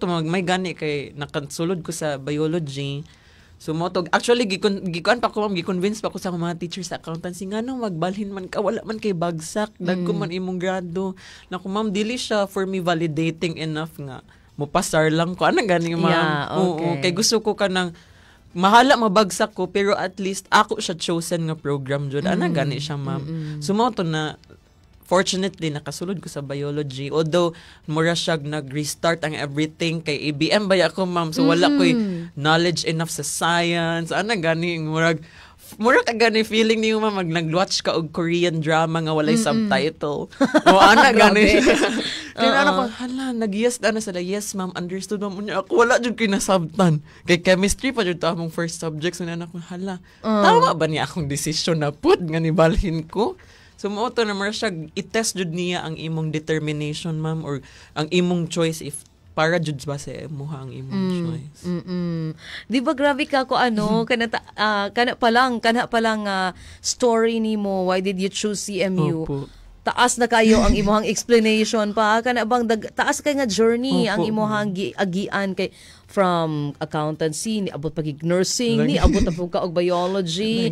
to may gani kay nakasulod ko sa biology. So mo to actually gikuan pa ko ma'am, gi-convince pa ko sa mga teachers sa accountancy nganong magbalhin man ka wala man kay bagsak dagko man imong grado. Nako ma'am dili siya for me validating enough nga mo pasar lang ko ana gani ma'am. Yeah, okay. Oo, kay gusto ko kanang mahala mabagsak ko pero at least ako siya chosen nga program jud. Ana gani siya ma'am. So mo to na fortunately nakasulod ko sa biology, although mura siya nag-restart ang everything kay ABM ba ako ma'am, so wala ko'y knowledge enough sa science. Ana gani mura ka gani feeling niyo ma'am nag-watch ka og Korean drama nga walay subtitle. O ana gani. Kaya ano ko hala nag-yes na sila, yes ma'am, understood ma'am unya ako wala jud kinasabtan kay chemistry pa jud ta among first subject, so na ko hala tama ba niya akong decision na put nga nibalhin ko. So mo to na siya i-test jud niya ang imong determination ma'am or ang imong choice if para jud ba sa imuha ang imong choice. Di ba grabe ka ko kana pa lang story nimo, why did you choose CMU? Opo. Taas na kayo ang imong explanation pa kana bang taas kay nga journey ang imong agian kay from accountancy ni abot pagig nursing ni abot na ka og biology